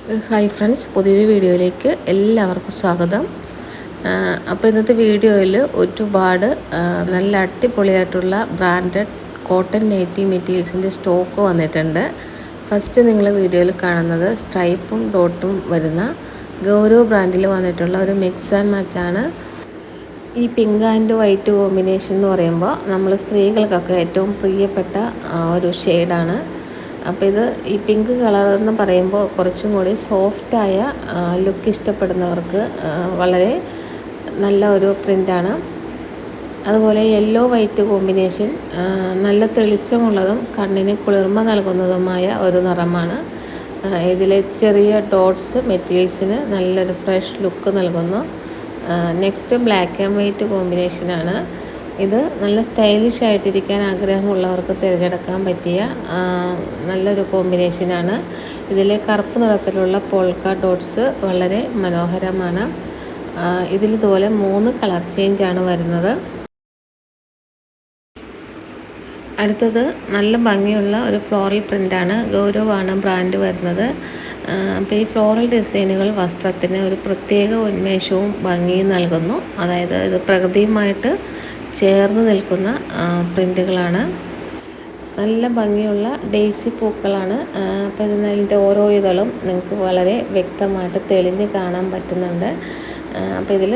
Hi friends, പുതിയൊരു വീഡിയോയിലേക്ക് എല്ലാവർക്കും സ്വാഗതം. അപ്പോൾ ഇന്നത്തെ വീഡിയോയിൽ ഒരുപാട് നല്ല അടിപൊളിയായിട്ടുള്ള ബ്രാൻഡഡ് കോട്ടൺ നൈറ്റി മെറ്റീരിയൽസിൻ്റെ സ്റ്റോക്ക് വന്നിട്ടുണ്ട്. ഫസ്റ്റ് നിങ്ങൾ വീഡിയോയിൽ കാണുന്നത് സ്ട്രൈപ്പും ഡോട്ടും വരുന്ന ഗൗരവ് ബ്രാൻഡിൽ വന്നിട്ടുള്ള ഒരു മിക്സ് ആൻഡ് മാച്ചാണ്. ഈ പിങ്ക് ആൻഡ് വൈറ്റ് കോമ്പിനേഷൻ എന്ന് പറയുമ്പോൾ നമ്മൾ സ്ത്രീകൾക്കൊക്കെ ഏറ്റവും പ്രിയപ്പെട്ട ഒരു ഷെയ്ഡാണ്. അപ്പോൾ ഇത് ഈ പിങ്ക് കളർ എന്ന് പറയുമ്പോൾ കുറച്ചും കൂടി സോഫ്റ്റായ ലുക്ക് ഇഷ്ടപ്പെടുന്നവർക്ക് വളരെ നല്ല ഒരു പ്രിൻ്റാണ്. അതുപോലെ യെല്ലോ വൈറ്റ് കോമ്പിനേഷൻ നല്ല തെളിച്ചമുള്ളതും കണ്ണിന് കുളിർമ നൽകുന്നതുമായ ഒരു നിറമാണ്. ഇതിലെ ചെറിയ ഡോട്ട്സ് മെറ്റീരിയൽസിന് നല്ലൊരു ഫ്രഷ് ലുക്ക് നൽകുന്നു. നെക്സ്റ്റ് ബ്ലാക്ക് ആൻഡ് വൈറ്റ് കോമ്പിനേഷനാണ്. ഇത് നല്ല സ്റ്റൈലിഷ് ആയിട്ടിരിക്കാൻ ആഗ്രഹമുള്ളവർക്ക് തിരഞ്ഞെടുക്കാൻ പറ്റിയ നല്ലൊരു കോമ്പിനേഷനാണ്. ഇതിൽ കറുപ്പ് നിറത്തിലുള്ള പോൾക്ക ഡോട്ട്സ് വളരെ മനോഹരമാണ്. ഇതിലിതുപോലെ 3 കളർ ചേഞ്ചാണ് വരുന്നത്. അടുത്തത് നല്ല ഭംഗിയുള്ള ഒരു ഫ്ലോറൽ പ്രിൻ്റാണ്. ഗൗരവാണ് ബ്രാൻഡ് വരുന്നത്. അപ്പോൾ ഈ ഫ്ലോറൽ ഡിസൈനുകൾ വസ്ത്രത്തിന് ഒരു പ്രത്യേക ഉന്മേഷവും ഭംഗിയും നൽകുന്നു. അതായത് ഇത് പ്രകൃതിയുമായിട്ട് ചേർന്ന് നിൽക്കുന്ന പ്രിൻ്റുകളാണ്. നല്ല ഭംഗിയുള്ള ഡെയ്സി പൂക്കളാണ്. അപ്പോൾ ഇതിൻ്റെ ഓരോ ഇതളും നിങ്ങൾക്ക് വളരെ വ്യക്തമായിട്ട് തെളിഞ്ഞ് കാണാൻ പറ്റുന്നുണ്ട്. അപ്പോൾ ഇതിൽ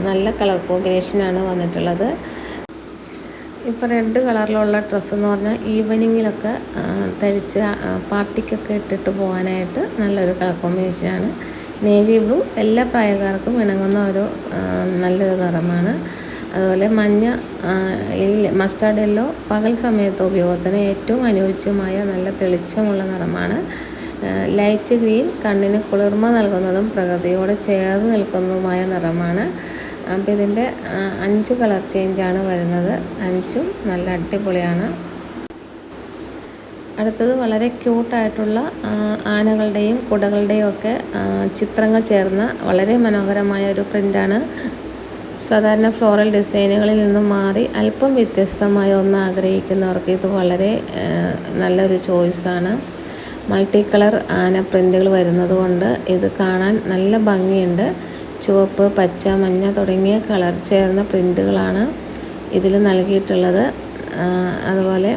നല്ല കളർ കോമ്പിനേഷനാണ് വന്നിട്ടുള്ളത്. ഇപ്പോൾ റെഡ് കളറിലുള്ള ഡ്രസ്സ് എന്ന് പറഞ്ഞാൽ ഈവനിങ്ങിലൊക്കെ ധരിച്ച് പാർട്ടിക്കൊക്കെ ഇട്ടിട്ട് പോകാനായിട്ട് നല്ലൊരു കളർ കോമ്പിനേഷനാണ്. നേവി ബ്ലൂ എല്ലാ പ്രായക്കാർക്കും ഇണങ്ങുന്ന ഒരു നല്ലൊരു നിറമാണ്. അതുപോലെ മഞ്ഞ മസ്റ്റാർഡ് യെല്ലോ പകൽ സമയത്ത് ഉപയോഗത്തിന് ഏറ്റവും അനുയോജ്യമായ നല്ല തെളിച്ചമുള്ള നിറമാണ്. ലൈറ്റ് ഗ്രീൻ കണ്ണിന് കുളിർമ നൽകുന്നതും പ്രകൃതിയോട് ചേർന്ന് നിൽക്കുന്നതുമായ നിറമാണ്. അപ്പോൾ ഇതിൻ്റെ 5 കളർ ചേഞ്ചാണ് വരുന്നത്. 5ഉം നല്ല അടിപൊളിയാണ്. അടുത്തത് വളരെ ക്യൂട്ടായിട്ടുള്ള ആനകളുടെയും കുടകളുടെയും ഒക്കെ ചിത്രങ്ങൾ ചേർന്ന വളരെ മനോഹരമായ ഒരു പ്രിൻ്റാണ്. സാധാരണ ഫ്ലോറൽ ഡിസൈനുകളിൽ നിന്നും മാറി അല്പം വ്യത്യസ്തമായ ഒന്ന് ആഗ്രഹിക്കുന്നവർക്ക് ഇത് വളരെ നല്ലൊരു ചോയ്സാണ്. മൾട്ടി കളർ ആന പ്രിൻ്റുകൾ വരുന്നത് കൊണ്ട് ഇത് കാണാൻ നല്ല ഭംഗിയുണ്ട്. ചുവപ്പ്, പച്ച, മഞ്ഞ തുടങ്ങിയ കളർ ചേർന്ന പ്രിൻ്റുകളാണ് ഇതിൽ നൽകിയിട്ടുള്ളത്. അതുപോലെ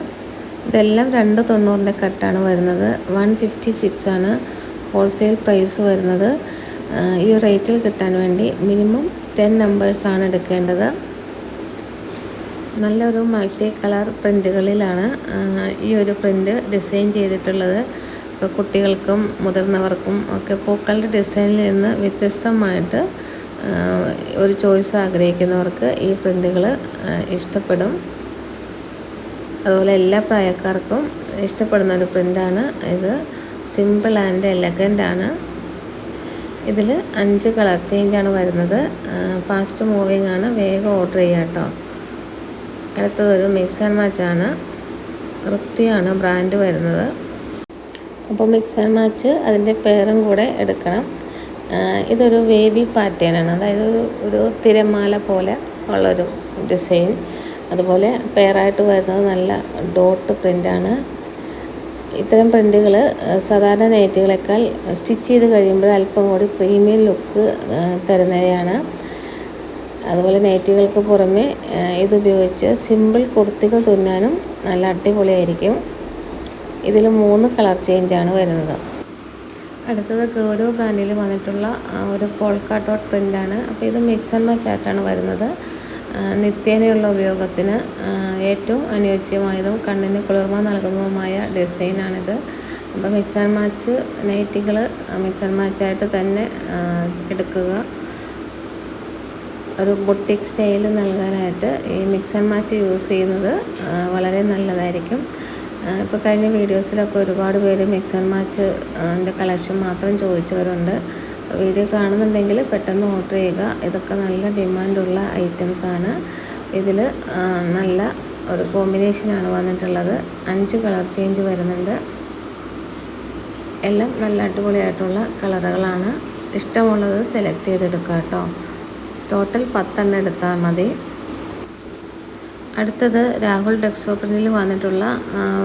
ഇതെല്ലാം 290 കട്ടാണ് വരുന്നത്. 156 ആണ് ഹോൾസെയിൽ പ്രൈസ് വരുന്നത്. ഈ റേറ്റിൽ കിട്ടാൻ വേണ്ടി മിനിമം 10 നമ്പേഴ്സാണ് എടുക്കേണ്ടത്. നല്ലൊരു മൾട്ടി കളർ പ്രിൻ്റുകളിലാണ് ഈ ഒരു പ്രിൻ്റ് ഡിസൈൻ ചെയ്തിട്ടുള്ളത്. ഇപ്പോൾ കുട്ടികൾക്കും മുതിർന്നവർക്കും ഒക്കെ പൂക്കളുടെ ഡിസൈനിൽ നിന്ന് വ്യത്യസ്തമായിട്ട് ഒരു ചോയ്സ് ആഗ്രഹിക്കുന്നവർക്ക് ഈ പ്രിൻ്റുകൾ ഇഷ്ടപ്പെടും. അതുപോലെ എല്ലാ പ്രായക്കാർക്കും ഇഷ്ടപ്പെടുന്ന ഒരു പ്രിൻ്റാണ് ഇത്. സിമ്പിൾ ആൻഡ് എലഗൻ്റ് ആണ്. ഇതിൽ 5 കളർ ചേഞ്ചാണ് വരുന്നത്. ഫാസ്റ്റ് മൂവിങ് ആണ്, വേഗം ഓർഡർ ചെയ്യാം കേട്ടോ. അടുത്തതൊരു മിക്സ് ആൻഡ് മാച്ചാണ്. ഋത്വിയാണ് ബ്രാൻഡ് വരുന്നത്. അപ്പോൾ മിക്സ് ആൻഡ് മാച്ച് അതിൻ്റെ പേരും കൂടെ എടുക്കണം. ഇതൊരു വേവി പാറ്റേൺ ആണ്. അതായത് ഒരു തിരമാല പോലെ ഉള്ളൊരു ഡിസൈൻ. അതുപോലെ പെയറായിട്ട് വരുന്നത് നല്ല ഡോട്ട് പ്രിൻ്റാണ്. ഇത്തരം പ്രിൻ്റുകൾ സാധാരണ നൈറ്റികളെക്കാൾ സ്റ്റിച്ച് ചെയ്ത് കഴിയുമ്പോൾ അല്പം കൂടി പ്രീമിയം ലുക്ക് തരുന്നവയാണ്. അതുപോലെ നൈറ്റികൾക്ക് പുറമെ ഇതുപയോഗിച്ച് സിമ്പിൾ കുർത്തികൾ തുന്നാനും നല്ല അടിപൊളിയായിരിക്കും. ഇതിൽ 3 കളർ ചേഞ്ചാണ് വരുന്നത്. അടുത്തത് ഗൗരവ് ബ്രാൻഡിൽ വന്നിട്ടുള്ള ഒരു പോൾക്ക ഡോട്ട് പ്രിൻ്റാണ്. അപ്പോൾ ഇത് മിക്സ് ആൻഡ് മാച്ച് ആയിട്ടാണ് വരുന്നത്. നിത്യേനയുള്ള ഉപയോഗത്തിന് ഏറ്റവും അനുയോജ്യമായതും കണ്ണിന് കുളിർമ നൽകുന്നതുമായ ഡിസൈനാണിത്. അപ്പോൾ മിക്സ് ആൻഡ് മാച്ച് നൈറ്റികൾ മിക്സ് ആൻഡ് മാച്ചായിട്ട് തന്നെ എടുക്കുക. ഒരു ബൊട്ടിക് സ്റ്റൈൽ നൽകാനായിട്ട് ഈ മിക്സ് ആൻഡ് മാച്ച് യൂസ് ചെയ്യുന്നത് വളരെ നല്ലതായിരിക്കും. ഇപ്പോൾ കഴിഞ്ഞ വീഡിയോസിലൊക്കെ ഒരുപാട് പേര് മിക്സ് ആൻഡ് മാച്ച് കളക്ഷൻ മാത്രം ചോദിച്ചവരുണ്ട്. വീഡിയോ കാണുന്നുണ്ടെങ്കിൽ പെട്ടെന്ന് ഓർഡർ ചെയ്യുക. ഇതൊക്കെ നല്ല ഡിമാൻഡുള്ള ഐറ്റംസാണ്. ഇതിൽ നല്ല ഒരു കോമ്പിനേഷനാണ് വന്നിട്ടുള്ളത്. 5 കളർ ചേഞ്ച് വരുന്നുണ്ട്. എല്ലാം നല്ല അടിപൊളിയായിട്ടുള്ള കളറുകളാണ്. ഇഷ്ടമുള്ളത് സെലക്ട് ചെയ്തെടുക്കുക കേട്ടോ. ടോട്ടൽ 10 എടുത്താൽ മതി. അടുത്തത് രാഹുൽ ഡെക്സോ പ്രിൻറ്റിൽ വന്നിട്ടുള്ള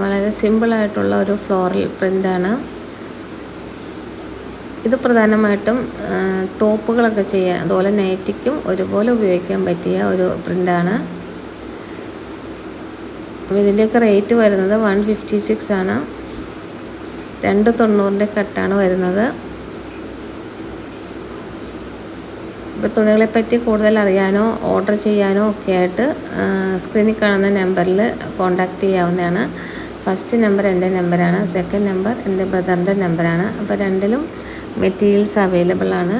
വളരെ സിമ്പിളായിട്ടുള്ള ഒരു ഫ്ലോറൽ പ്രിൻ്റാണ്. ഇത് പ്രധാനമായിട്ടും ടോപ്പുകളൊക്കെ ചെയ്യാൻ, അതുപോലെ നൈറ്റിക്കും ഒരുപോലെ ഉപയോഗിക്കാൻ പറ്റിയ ഒരു പ്രിൻ്റാണ്. അപ്പോൾ ഇതിൻ്റെയൊക്കെ റേറ്റ് വരുന്നത് 156 ആണ്. 290 കട്ടാണ് വരുന്നത്. ഇപ്പോൾ തുണികളെപ്പറ്റി കൂടുതൽ അറിയാനോ ഓർഡർ ചെയ്യാനോ ഒക്കെ ആയിട്ട് സ്ക്രീനിൽ കാണുന്ന നമ്പറിൽ കോൺടാക്റ്റ് ചെയ്യാവുന്നതാണ്. ഫസ്റ്റ് നമ്പർ എൻ്റെ നമ്പറാണ്, സെക്കൻഡ് നമ്പർ എൻ്റെ ബ്രദറിൻ്റെ നമ്പറാണ്. അപ്പോൾ രണ്ടിലും മെറ്റീരിയൽസ് അവൈലബിൾ ആണ്.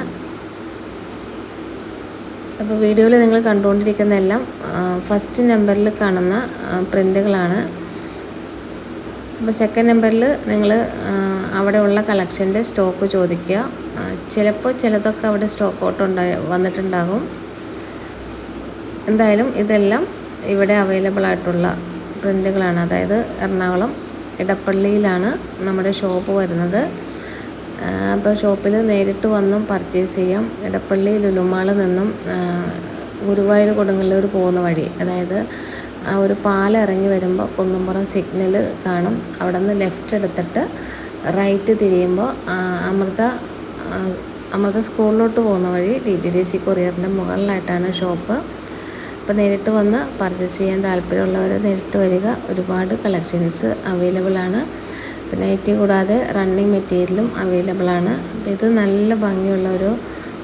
അപ്പോൾ വീഡിയോയിൽ നിങ്ങൾ കണ്ടുകൊണ്ടിരിക്കുന്ന എല്ലാം ഫസ്റ്റ് നമ്പറിൽ കാണുന്ന പ്രിൻ്റുകളാണ്. അപ്പോൾ സെക്കൻഡ് നമ്പറിൽ നിങ്ങൾ അവിടെ ഉള്ള കളക്ഷൻ്റെ സ്റ്റോക്ക് ചോദിക്കുക. ചിലപ്പോൾ ചിലതൊക്കെ അവിടെ സ്റ്റോക്ക് ഔട്ട് വന്നിട്ടുണ്ടാകും. എന്തായാലും ഇതെല്ലാം ഇവിടെ അവൈലബിൾ ആയിട്ടുള്ള പ്രിൻ്റുകളാണ്. അതായത് എറണാകുളം ഇടപ്പള്ളിയിലാണ് നമ്മുടെ ഷോപ്പ് വരുന്നത്. അപ്പോൾ ഷോപ്പിൽ നേരിട്ട് വന്നും പർച്ചേസ് ചെയ്യാം. ഇടപ്പള്ളി ലുലുമാളിൽ നിന്നും ഗുരുവായൂർ കൊടുങ്ങല്ലൂർ പോകുന്ന വഴി, അതായത് ആ ഒരു പാലം ഇറങ്ങി വരുമ്പോൾ കുന്നുംപുറം സിഗ്നൽ കാണും. അവിടെ നിന്ന് ലെഫ്റ്റ് എടുത്തിട്ട് റൈറ്റ് തിരിയുമ്പോൾ അമൃത സ്കൂളിലോട്ട് പോകുന്ന വഴി DTDC കൊറിയറിൻ്റെ മുകളിലായിട്ടാണ് ഷോപ്പ്. അപ്പോൾ നേരിട്ട് വന്ന് പർച്ചേസ് ചെയ്യാൻ താല്പര്യമുള്ളവർ നേരിട്ട് വരിക. ഒരുപാട് കളക്ഷൻസ് അവൈലബിൾ ആണ്. പിന്നെ നൈറ്റി കൂടാതെ റണ്ണിങ് മെറ്റീരിയലും അവൈലബിൾ ആണ്. അപ്പോൾ ഇത് നല്ല ഭംഗിയുള്ള ഒരു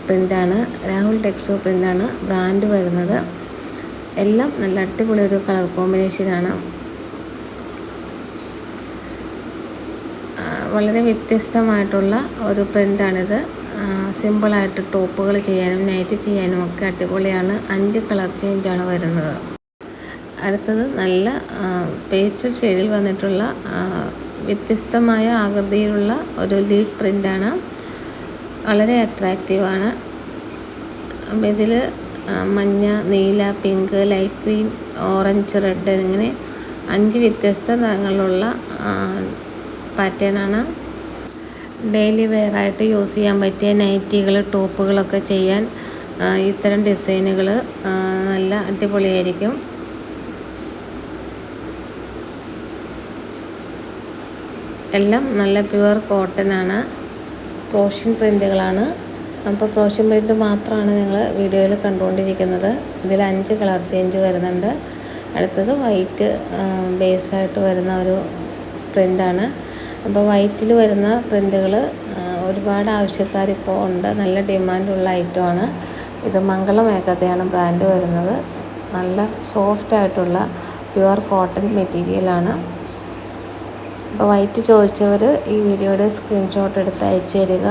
പ്രിൻ്റാണ്. രാഹുൽ ടെക്സോ പ്രിൻ്റാണ് ബ്രാൻഡ് വരുന്നത്. എല്ലാം നല്ല അടിപൊളി ഒരു കളർ കോമ്പിനേഷനാണ്. വളരെ വ്യത്യസ്തമായിട്ടുള്ള ഒരു പ്രിൻ്റാണിത്. സിമ്പിളായിട്ട് ടോപ്പുകൾ ചെയ്യാനും നൈറ്റ് ചെയ്യാനും ഒക്കെ അടിപൊളിയാണ്. 5 കളർ ചേഞ്ചാണ് വരുന്നത്. അടുത്തത് നല്ല പേസ്റ്റൽ ഷെയ്ഡിൽ വന്നിട്ടുള്ള വ്യത്യസ്തമായ ആകൃതിയിലുള്ള ഒരു ലീഫ് പ്രിൻ്റാണ്. വളരെ അട്രാക്റ്റീവാണ്. അപ്പോൾ ഇതിൽ മഞ്ഞ, നീല, pink, light green, orange, red എന്നിങ്ങനെ 5 വ്യത്യസ്ത നിറങ്ങളിലുള്ള പാറ്റേണാണ്. ഡെയിലി വെയറായിട്ട് യൂസ് ചെയ്യാൻ പറ്റിയ നൈറ്റികൾ, ടോപ്പുകളൊക്കെ ചെയ്യാൻ ഇത്തരം ഡിസൈനുകൾ നല്ല അടിപൊളിയായിരിക്കും. എല്ലാം നല്ല പ്യുവർ കോട്ടൺ ആണ്. പ്രോഷ്യൻ പ്രിൻ്റുകളാണ്. അപ്പോൾ പ്രോഷ്യൻ പ്രിൻ്റ് മാത്രമാണ് നിങ്ങൾ വീഡിയോയിൽ കണ്ടുകൊണ്ടിരിക്കുന്നത്. ഇതിൽ 5 കളർ ചേഞ്ച് വരുന്നുണ്ട്. അടുത്തത് വൈറ്റ് ബേസായിട്ട് വരുന്ന ഒരു പ്രിൻ്റാണ്. അപ്പോൾ വൈറ്റിൽ വരുന്ന പ്രിൻ്റുകൾ ഒരുപാട് ആവശ്യക്കാരിപ്പോൾ ഉണ്ട്. നല്ല ഡിമാൻഡുള്ള ഐറ്റമാണ്. ഇത് മംഗളം ഏകതയാണ് ബ്രാൻഡ് വരുന്നത്. നല്ല സോഫ്റ്റായിട്ടുള്ള പ്യുവർ കോട്ടൺ മെറ്റീരിയലാണ്. അപ്പോൾ വൈറ്റ് ചോദിച്ചവർ ഈ വീഡിയോയുടെ സ്ക്രീൻഷോട്ട് എടുത്ത് അയച്ചു തരിക.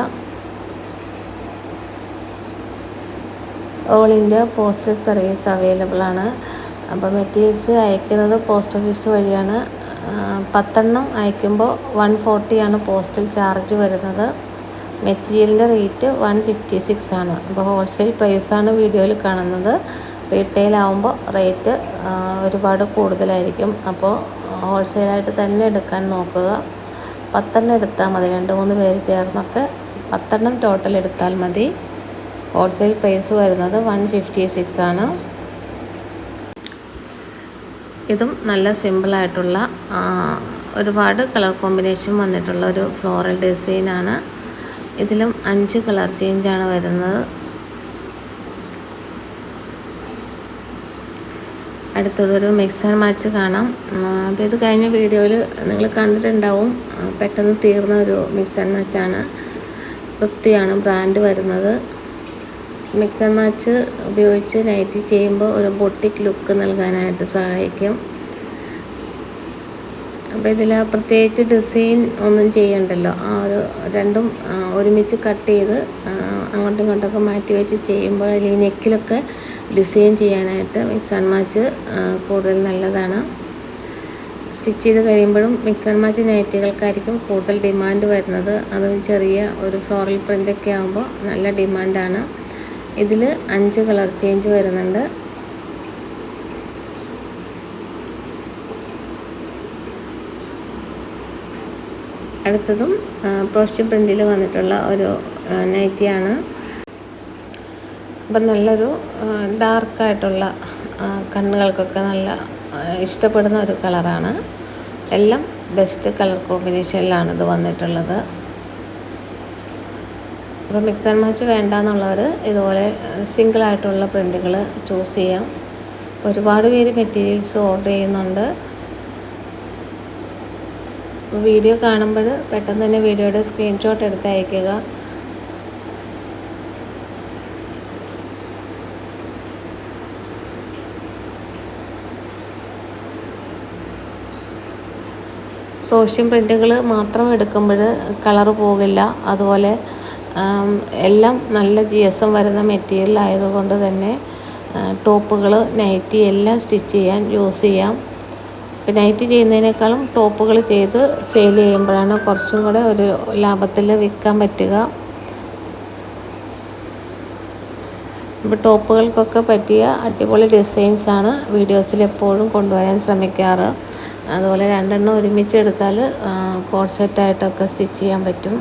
All India postal service available ആണ്. അപ്പോൾ മെറ്റീരിയൽസ് അയക്കുന്നത് പോസ്റ്റ് ഓഫീസ് വഴിയാണ്. 10 എണ്ണം അയക്കുമ്പോൾ 140 ആണ് പോസ്റ്റൽ ചാർജ് വരുന്നത്. മെറ്റീരിയലിൻ്റെ റേറ്റ് 156 ആണ്. അപ്പോൾ ഹോൾസെയിൽ പ്രൈസാണ് വീഡിയോയിൽ കാണുന്നത്. റീറ്റെയിൽ ആകുമ്പോൾ റേറ്റ് ഒരുപാട് കൂടുതലായിരിക്കും. അപ്പോൾ ഹോൾസെയിലായിട്ട് തന്നെ എടുക്കാൻ നോക്കുക. 10 എണ്ണം എടുത്താൽ മതി. 2-3 പേര് ചേർന്നൊക്കെ 10 എണ്ണം ടോട്ടൽ എടുത്താൽ മതി. ഹോൾസെയിൽ പ്രൈസ് വരുന്നത് 156 ആണ്. ഇതും നല്ല സിമ്പിളായിട്ടുള്ള ഒരുപാട് കളർ കോമ്പിനേഷൻ വന്നിട്ടുള്ള ഒരു ഫ്ലോറൽ ഡിസൈനാണ്. ഇതിലും 5 കളർ ചേഞ്ചാണ് വരുന്നത്. അടുത്തതൊരു മിക്സ് ആൻഡ് മാച്ച് കാണാം. അപ്പോൾ ഇത് കഴിഞ്ഞ വീഡിയോയിൽ നിങ്ങൾ കണ്ടിട്ടുണ്ടാവും. പെട്ടെന്ന് തീർന്ന ഒരു മിക്സ് ആൻഡ് മാച്ചാണ്. വൃത്തിയാണ് ബ്രാൻഡ് വരുന്നത്. മിക്സ് ആൻഡ് മാച്ച് ഉപയോഗിച്ച് നൈറ്റി ചെയ്യുമ്പോൾ ഒരു ബൊട്ടിക് ലുക്ക് നൽകാനായിട്ട് സഹായിക്കും. അപ്പോൾ ഇതിൽ പ്രത്യേകിച്ച് ഡിസൈൻ ഒന്നും ചെയ്യണ്ടല്ലോ. ആ ഒരു രണ്ടും ഒരുമിച്ച് കട്ട് ചെയ്ത് അങ്ങോട്ടും ഇങ്ങോട്ടൊക്കെ മാറ്റി വെച്ച് ചെയ്യുമ്പോൾ അല്ലെങ്കിൽ നെക്കിലൊക്കെ ഡിസൈൻ ചെയ്യാനായിട്ട് മിക്സ് ആൻഡ് മാച്ച് കൂടുതൽ നല്ലതാണ്. സ്റ്റിച്ച് ചെയ്ത് കഴിയുമ്പോഴും മിക്സ് ആൻഡ് മാച്ച് നൈറ്റികൾക്കായിരിക്കും കൂടുതൽ ഡിമാൻഡ് വരുന്നത്. അതും ചെറിയ ഒരു ഫ്ലോറൽ പ്രിൻ്റൊക്കെ ആകുമ്പോൾ നല്ല ഡിമാൻഡാണ്. ഇതിൽ 5 കളർ ചേഞ്ച് വരുന്നുണ്ട്. അടുത്തതും പ്രോഷ്യൻ പ്രിൻ്റിൽ വന്നിട്ടുള്ള ഒരു നൈറ്റിയാണ്. അപ്പം നല്ലൊരു ഡാർക്കായിട്ടുള്ള കണ്ണുകൾക്കൊക്കെ നല്ല ഇഷ്ടപ്പെടുന്ന ഒരു കളറാണ്. എല്ലാം ബെസ്റ്റ് കളർ കോമ്പിനേഷനിലാണ് ഇത് വന്നിട്ടുള്ളത്. അപ്പോൾ മിക്സ് ആൻഡ് മാച്ച് വേണ്ടാന്നുള്ളവർ ഇതുപോലെ സിംഗിളായിട്ടുള്ള പ്രിൻറ്റുകൾ ചൂസ് ചെയ്യാം. ഒരുപാട് പേര് മെറ്റീരിയൽസ് ഓർഡർ ചെയ്യുന്നുണ്ട്. വീഡിയോ കാണുമ്പോൾ പെട്ടെന്ന് തന്നെ വീഡിയോയുടെ സ്ക്രീൻഷോട്ട് എടുത്ത് അയയ്ക്കുക. ക്രോഷ്യം പ്രിൻറ്റുകൾ മാത്രം എടുക്കുമ്പോൾ കളറ് പോകില്ല. അതുപോലെ എല്ലാം നല്ല GSM വരുന്ന മെറ്റീരിയൽ ആയതുകൊണ്ട് തന്നെ ടോപ്പുകൾ, നൈറ്റി എല്ലാം സ്റ്റിച്ച് ചെയ്യാൻ യൂസ് ചെയ്യാം. ഇപ്പം നൈറ്റി ചെയ്യുന്നതിനേക്കാളും ടോപ്പുകൾ ചെയ്ത് സെയിൽ ചെയ്യുമ്പോഴാണ് കുറച്ചും കൂടെ ഒരു ലാഭത്തിൽ വിൽക്കാൻ പറ്റുക. ഇപ്പോൾ ടോപ്പുകൾക്കൊക്കെ പറ്റിയ അടിപൊളി ഡിസൈൻസാണ് വീഡിയോസിൽ എപ്പോഴും കൊണ്ടുവരാൻ ശ്രമിക്കാറ്. അതുപോലെ 2 എണ്ണം ഒരുമിച്ച് എടുത്താൽ കോഡ് സെറ്റായിട്ടൊക്കെ സ്റ്റിച്ച് ചെയ്യാൻ പറ്റും.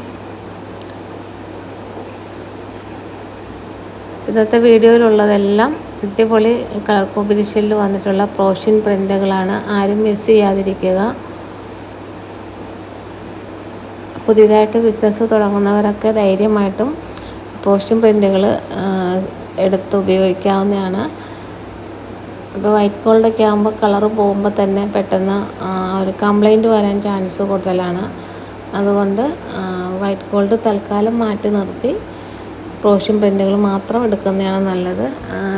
ഇന്നത്തെ വീഡിയോയിലുള്ളതെല്ലാം അടിപൊളി കളർ കോമ്പിനേഷനിൽ വന്നിട്ടുള്ള ക്രോഷ്യൻ പ്രിൻറ്റുകളാണ്. ആരും മിസ് ചെയ്യാതിരിക്കുക. പുതിയതായിട്ട് ബിസിനസ് തുടങ്ങുന്നവരൊക്കെ ധൈര്യമായിട്ടും ക്രോഷ്യൻ പ്രിൻറ്റുകൾ എടുത്ത് ഉപയോഗിക്കാവുന്നതാണ്. ഇപ്പോൾ വൈറ്റ് ഗോൾഡൊക്കെ ആകുമ്പോൾ കളറ് പോകുമ്പോൾ തന്നെ പെട്ടെന്ന് ഒരു കംപ്ലൈൻറ്റ് വരാൻ ചാൻസ് കൂടുതലാണ്. അതുകൊണ്ട് വൈറ്റ് ഗോൾഡ് തൽക്കാലം മാറ്റി നിർത്തി ക്രോഷ്യൻ പ്രിൻറ്റുകൾ മാത്രം എടുക്കുന്നതാണ് നല്ലത്.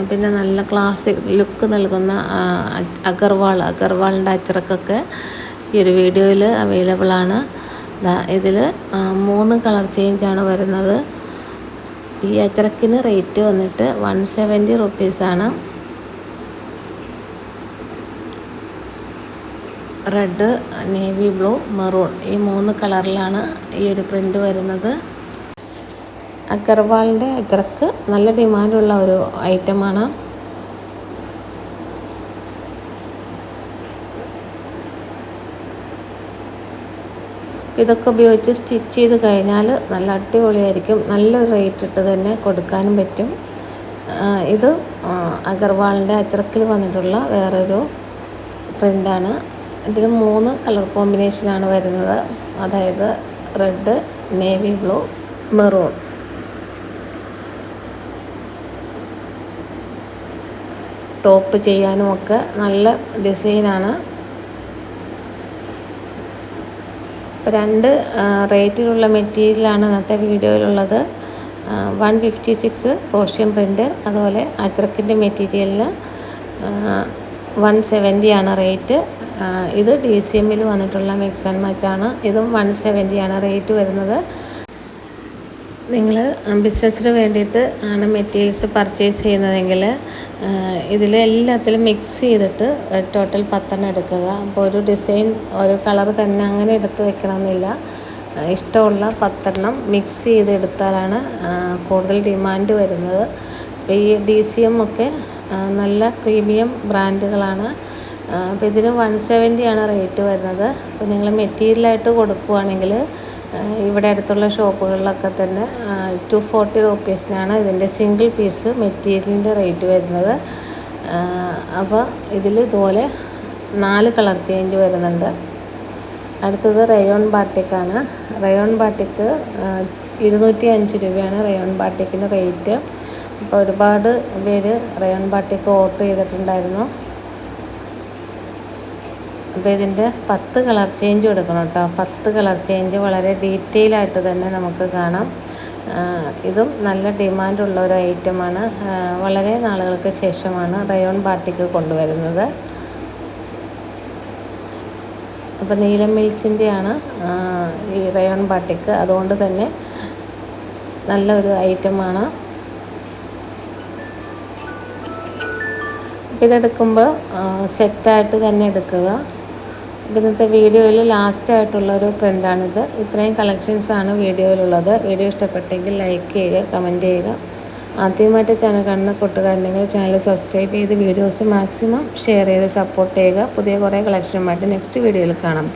പിന്നെ നല്ല ക്ലാസിക് ലുക്ക് നൽകുന്ന അഗർവാളിൻ്റെ അച്ചറക്കൊക്കെ ഈ ഒരു വീഡിയോയിൽ അവൈലബിളാണ്. ഇതിൽ 3 കളർ ചേഞ്ചാണ് വരുന്നത്. ഈ അച്ചറക്കിന് റേറ്റ് വന്നിട്ട് 170 റുപ്പീസാണ്. റെഡ്, നേവി ബ്ലൂ, മെറൂൺ ഈ 3 കളറിലാണ് ഈ ഒരു പ്രിൻ്റ് വരുന്നത്. അഗർവാളിൻ്റെ അച്ചറക്ക് നല്ല ഡിമാൻഡുള്ള ഒരു ഐറ്റമാണ്. ഇതൊക്കെ ഉപയോഗിച്ച് സ്റ്റിച്ച് ചെയ്ത് കഴിഞ്ഞാൽ നല്ല അടിപൊളിയായിരിക്കും. നല്ലൊരു റേറ്റ് ഇട്ട് തന്നെ കൊടുക്കാനും പറ്റും. ഇത് അഗർവാളിൻ്റെ അച്ചറക്കിൽ വന്നിട്ടുള്ള വേറൊരു പ്രിൻ്റാണ്. ഇതിൽ 3 കളർ കോമ്പിനേഷനാണ് വരുന്നത്. അതായത് red, navy blue, maroon. Top ചെയ്യാനും ഒക്കെ നല്ല ഡിസൈനാണ്. 2 റേറ്റിലുള്ള മെറ്റീരിയലാണ് ഇന്നത്തെ വീഡിയോയിലുള്ളത്. 156 ക്രോഷ്യൻ പ്രിൻ്റ്, അതുപോലെ അജ്രക്കിൻ്റെ മെറ്റീരിയലിന് 170 ആണ് റേറ്റ്. ഇത് DCMൽ വന്നിട്ടുള്ള മിക്സ് ആൻഡ് മാച്ചാണ്. ഇതും 170 ആണ് റേറ്റ് വരുന്നത്. നിങ്ങൾ ബിസിനസ്സിന് വേണ്ടിയിട്ട് ആണ് മെറ്റീരിയൽസ് പർച്ചേസ് ചെയ്യുന്നതെങ്കിൽ ഇതിലെല്ലാത്തിലും മിക്സ് ചെയ്തിട്ട് ടോട്ടൽ 10 എണ്ണം എടുക്കുക. അപ്പോൾ ഒരു ഡിസൈൻ ഒരു കളർ തന്നെ അങ്ങനെ എടുത്ത് വെക്കണമെന്നില്ല. ഇഷ്ടമുള്ള 10 എണ്ണം മിക്സ് ചെയ്ത് എടുത്താലാണ് കൂടുതൽ ഡിമാൻഡ് വരുന്നത്. അപ്പോൾ ഈ DCM ഒക്കെ നല്ല പ്രീമിയം ബ്രാൻഡുകളാണ്. അപ്പോൾ ഇതിന് 170 ആണ് റേറ്റ് വരുന്നത്. അപ്പോൾ നിങ്ങൾ മെറ്റീരിയലായിട്ട് കൊടുക്കുകയാണെങ്കിൽ ഇവിടെ അടുത്തുള്ള ഷോപ്പുകളിലൊക്കെ തന്നെ 240 റുപ്പീസിനാണ് ഇതിൻ്റെ സിംഗിൾ പീസ് മെറ്റീരിയലിൻ്റെ റേറ്റ് വരുന്നത്. അപ്പോൾ ഇതിൽ ഇതുപോലെ 4 കളർ ചേഞ്ച് വരുന്നുണ്ട്. അടുത്തത് റയോൺ ബാട്ടിക്കാണ്. റയോൺ ബാട്ടിക്ക് 205 രൂപയാണ് റയോൺ ബാട്ടിക്കിന് റേറ്റ്. അപ്പോൾ ഒരുപാട് പേര് റയോൺ ബാട്ടിക്ക് ഓർഡർ ചെയ്തിട്ടുണ്ടായിരുന്നു. അപ്പോൾ ഇതിൻ്റെ 10 കളർ ചേഞ്ച് കൊടുക്കണം കേട്ടോ. 10 കളർ ചേഞ്ച് വളരെ ഡീറ്റെയിൽ ആയിട്ട് തന്നെ നമുക്ക് കാണാം. ഇതും നല്ല ഡിമാൻഡുള്ള ഒരു ഐറ്റമാണ്. വളരെ നാളുകൾക്ക് ശേഷമാണ് റയോൺ ബാട്ടിക്ക് കൊണ്ടുവരുന്നത്. അപ്പോൾ നീലം മിൽസിൻ്റെയാണ് ഈ റയോൺ ബാട്ടിക്ക്. അതുകൊണ്ട് തന്നെ നല്ലൊരു ഐറ്റമാണ്. ഇതെടുക്കുമ്പോൾ സെറ്റായിട്ട് തന്നെ എടുക്കുക. ഇന്നത്തെ വീഡിയോയിൽ ലാസ്റ്റായിട്ടുള്ളൊരു പ്രിൻ്റാണിത്. ഇത്രയും കളക്ഷൻസാണ് വീഡിയോയിലുള്ളത്. വീഡിയോ ഇഷ്ടപ്പെട്ടെങ്കിൽ ലൈക്ക് ചെയ്യുക, കമൻറ്റ് ചെയ്യുക. ആദ്യമായിട്ട് ചാനൽ കാണുന്ന കൂട്ടുകാരുണ്ടെങ്കിൽ ചാനൽ സബ്സ്ക്രൈബ് ചെയ്ത് വീഡിയോസ് മാക്സിമം ഷെയർ ചെയ്ത് സപ്പോർട്ട് ചെയ്യുക. പുതിയ കുറേ കളക്ഷനുമായിട്ട് നെക്സ്റ്റ് വീഡിയോയിൽ കാണാം.